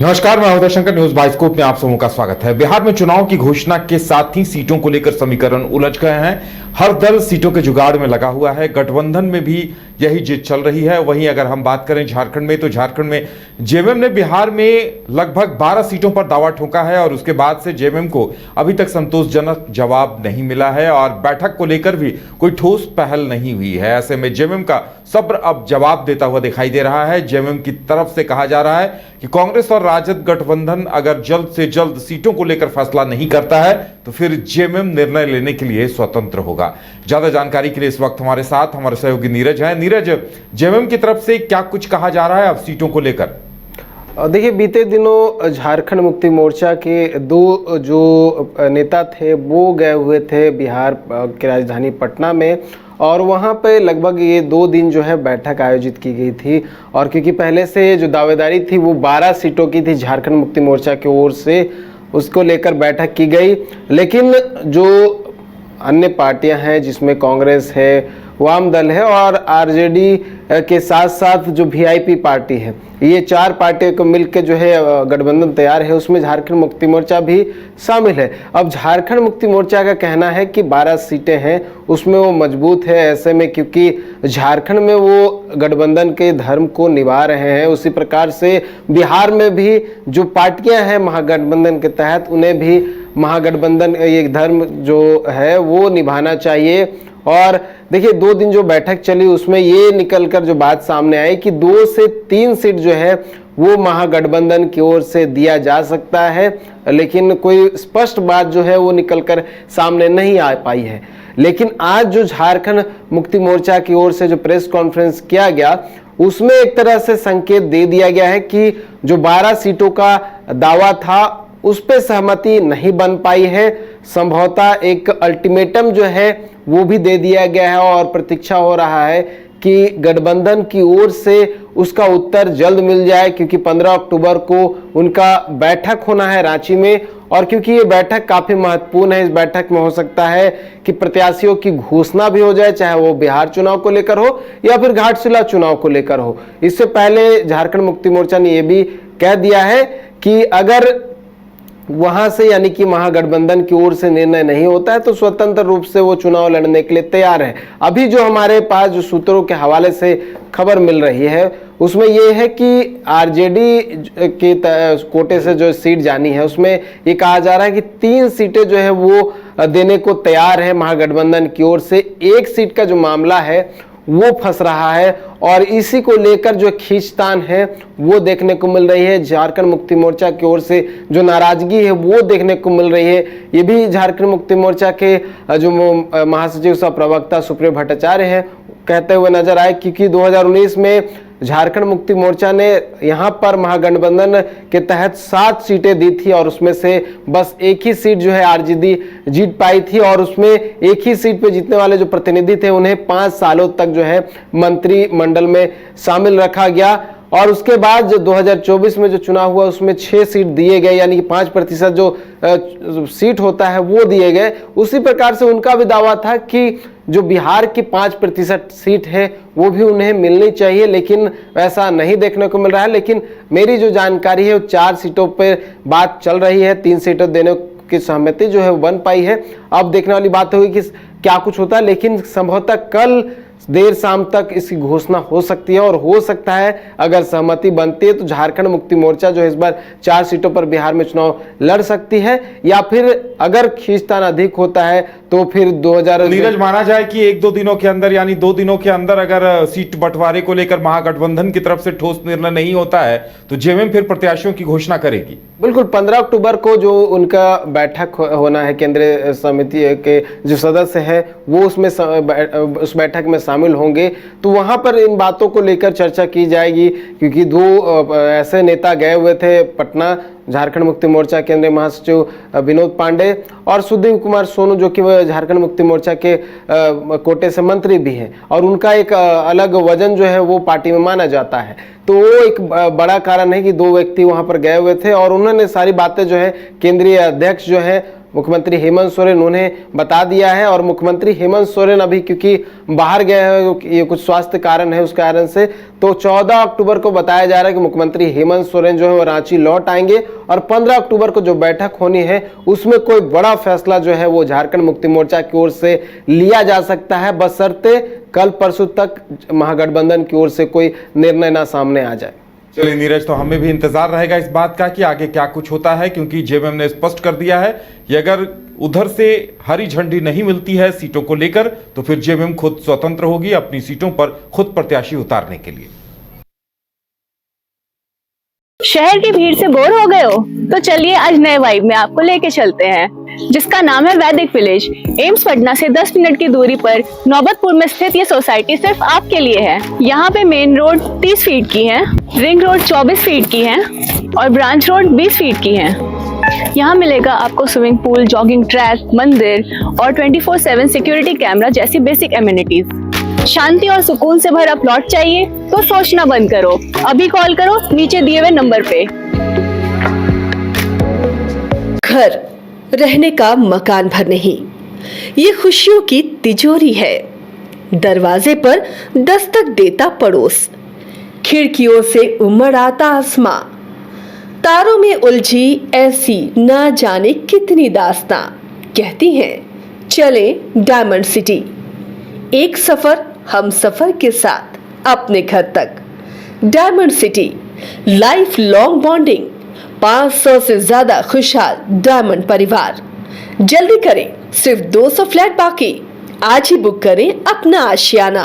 नमस्कार, मैं Uday Shankar. News bioscope में आप सबों का स्वागत है। बिहार में चुनाव की घोषणा के साथ ही सीटों को लेकर समीकरण उलझ गए हैं। हर दल सीटों के जुगाड़ में लगा हुआ है। गठबंधन में भी यही जिद चल रही है। वहीं अगर हम बात करें झारखंड में, तो झारखंड में जेएमएम ने बिहार में लगभग 12 सीटों पर दावा ठोका है और उसके बाद से जेएमएम को अभी तक संतोषजनक जवाब नहीं मिला है और बैठक को लेकर भी कोई ठोस पहल नहीं हुई है। ऐसे में जेएमएम का सब्र अब जवाब देता हुआ दिखाई दे रहा है। जेएमएम की तरफ से कहा जा रहा है कि कांग्रेस और राजद गठबंधन अगर जल्द से जल्द सीटों को लेकर फैसला नहीं करता है तो फिर जेएमएम निर्णय लेने के लिए स्वतंत्र होगा। ज्यादा जानकारी के लिए इस वक्त हमारे साथ हमारे सहयोगी नीरज हैं। नीरज, जेएमएम की तरफ से क्या कुछ कहा जा रहा है अब सीटों को लेकर? देखिए, बीते दिनों झारखंड मुक्ति मोर्चा के दो जो नेता थे वो गए हुए थे बिहार की राजधानी पटना में और वहाँ पे लगभग ये 2 दिन जो है बैठक आयोजित की गई थी। और क्योंकि पहले से जो दावेदारी थी वो 12 सीटों की थी झारखंड मुक्ति मोर्चा की ओर से, उसको लेकर बैठक की गई। लेकिन जो अन्य पार्टियां हैं जिसमें कांग्रेस है, वाम दल है और आरजेडी के साथ साथ जो वीआईपी पार्टी है, ये 4 पार्टियों को मिलकर जो है गठबंधन तैयार है। उसमें झारखंड मुक्ति मोर्चा भी शामिल है। अब झारखंड मुक्ति मोर्चा का कहना है कि 12 सीटें हैं उसमें वो मजबूत है। ऐसे में क्योंकि झारखंड में वो गठबंधन के धर्म को निभा रहे हैं, उसी प्रकार से बिहार में भी जो पार्टियां हैं महागठबंधन के तहत, उन्हें भी महागठबंधन ये धर्म जो है वो निभाना चाहिए। और देखिए, 2 दिन जो बैठक चली उसमें ये निकलकर जो बात सामने आई कि 2 से 3 सीट जो है वो महागठबंधन की ओर से दिया जा सकता है, लेकिन कोई स्पष्ट बात जो है वो निकलकर सामने नहीं आ पाई है। लेकिन आज जो झारखंड मुक्ति मोर्चा की ओर से जो प्रेस कॉन्फ्रेंस किया गया उसमें एक तरह से संकेत दे दिया गया है कि जो 12 सीटों का दावा था उस पर सहमति नहीं बन पाई है। संभवतः एक अल्टीमेटम जो है वो भी दे दिया गया है और प्रतीक्षा हो रहा है कि गठबंधन की ओर से उसका उत्तर जल्द मिल जाए, क्योंकि 15 अक्टूबर को उनका बैठक होना है रांची में। और क्योंकि ये बैठक काफी महत्वपूर्ण है, इस बैठक में हो सकता है कि प्रत्याशियों की घोषणा भी हो जाए, चाहे वो बिहार चुनाव को लेकर हो या फिर घाटशिला चुनाव को लेकर हो। इससे पहले झारखंड मुक्ति मोर्चा ने यह भी कह दिया है कि अगर वहां से यानी कि महागठबंधन की ओर से निर्णय नहीं होता है तो स्वतंत्र रूप से वो चुनाव लड़ने के लिए तैयार है। अभी जो हमारे पास जो सूत्रों के हवाले से खबर मिल रही है उसमें ये है कि आरजेडी के कोटे से जो सीट जानी है उसमें ये कहा जा रहा है कि 3 सीटें जो है वो देने को तैयार है महागठबंधन की ओर से। 1 सीट का जो मामला है वो फंस रहा है और इसी को लेकर जो खींचतान है वो देखने को मिल रही है। झारखंड मुक्ति मोर्चा की ओर से जो नाराजगी है वो देखने को मिल रही है। ये भी झारखंड मुक्ति मोर्चा के जो महासचिव सह प्रवक्ता सुप्रियो भट्टाचार्य हैं कहते हुए नजर आए, क्योंकि 2019 में झारखंड मुक्ति मोर्चा ने यहाँ पर महागठबंधन के तहत 7 सीटें दी थी और उसमें से बस 1 ही सीट जो है आरजेडी जीत पाई थी और उसमें 1 ही सीट पे जीतने वाले जो प्रतिनिधि थे उन्हें 5 सालों तक जो है मंत्रिमंडल में शामिल रखा गया। और उसके बाद जो 2024 में जो चुनाव हुआ उसमें 6 सीट दिए गए, यानी कि 5% जो सीट होता है वो दिए गए। उसी प्रकार से उनका भी दावा था कि जो बिहार की 5% सीट है वो भी उन्हें मिलनी चाहिए, लेकिन वैसा नहीं देखने को मिल रहा है। लेकिन मेरी जो जानकारी है वो 4 सीटों पर बात चल रही है, 3 सीटें देने की सहमति जो है वो बन पाई है। अब देखने वाली बात होगी कि क्या कुछ होता है, लेकिन संभवतः कल देर शाम तक इसकी घोषणा हो सकती है और हो सकता है अगर सहमति बनती है तो झारखंड मुक्ति मोर्चा जो इस बार 4 सीटों पर बिहार में चुनाव लड़ सकती है, या फिर अगर खींचतान अधिक होता है तो फिर 2000 नीरज, माना जाए कि 1-2 दिनों के अंदर यानी 2 दिनों के अंदर अगर सीट बंटवारे को लेकर महागठबंधन की तरफ से ठोस निर्णय नहीं होता है तो जेएमएम फिर प्रत्याशियों की घोषणा करेगी। बिल्कुल, 15 अक्टूबर को जो उनका बैठक होना है, केंद्रीय समिति के जो सदस्य हैं वो उसमें उस बैठक में शामिल होंगे, तो वहां पर इन बातों को लेकर चर्चा की जाएगी। क्योंकि 2 ऐसे नेता गए हुए थे पटना, झारखंड मुक्ति मोर्चा केंद्रीय महासचिव विनोद पांडे और सुधीर कुमार सोनू जो कि झारखंड मुक्ति मोर्चा के कोटे से मंत्री भी हैं और उनका एक अलग वजन जो है वो पार्टी में माना जाता है। तो वो एक बड़ा कारण है कि 2 व्यक्ति वहां पर गए हुए थे और उन्होंने सारी बातें जो है केंद्रीय अध्यक्ष जो है मुख्यमंत्री हेमंत सोरेन उन्हें बता दिया है। और मुख्यमंत्री हेमंत सोरेन अभी क्योंकि बाहर गए हैं, ये कुछ स्वास्थ्य कारण है, उस कारण से तो 14 अक्टूबर को बताया जा रहा है कि मुख्यमंत्री हेमंत सोरेन जो है वो रांची लौट आएंगे और 15 अक्टूबर को जो बैठक होनी है उसमें कोई बड़ा फैसला जो है वो झारखंड मुक्ति मोर्चा की ओर से लिया जा सकता है, बशर्ते कल परसों तक महागठबंधन की ओर से कोई निर्णय ना सामने आ जाए। चलिए नीरज, तो हमें भी इंतजार रहेगा इस बात का कि आगे क्या कुछ होता है, क्योंकि जेएमएम ने स्पष्ट कर दिया है कि अगर उधर से हरी झंडी नहीं मिलती है सीटों को लेकर तो फिर जेएमएम खुद स्वतंत्र होगी अपनी सीटों पर खुद प्रत्याशी उतारने के लिए। शहर की भीड़ से बोर हो गए हो तो चलिए आज नए वाइब में आपको लेके चलते हैं, जिसका नाम है वैदिक विलेज। एम्स पटना से 10 मिनट की दूरी पर नौबतपुर में स्थित ये सोसाइटी सिर्फ आपके लिए है। यहाँ पे मेन रोड 30 फीट की है, रिंग रोड 24 फीट की है और ब्रांच रोड 20 फीट की है। यहाँ मिलेगा आपको स्विमिंग पूल, जॉगिंग ट्रैक, मंदिर और 24/7 सिक्योरिटी कैमरा जैसी बेसिक एमिनिटीज। शांति और सुकून से भरा प्लॉट चाहिए तो सोचना बंद करो, अभी कॉल करो नीचे दिए हुए नंबर पे। घर रहने का मकान भर नहीं, ये खुशियों की तिजोरी है। दरवाजे पर दस्तक देता पड़ोस, खिड़कियों से उमड़ आता आसमां, तारों में उलझी ऐसी ना जाने कितनी दास्तां। कहती हैं चले डायमंड सिटी, एक सफर हम सफर के साथ अपने घर तक। Diamond city, life long bonding, 500 से ज्यादा खुशहाल डायमंड परिवार। जल्दी करें, सिर्फ 200 फ्लैट बाकी। आज ही बुक करें अपना आशियाना।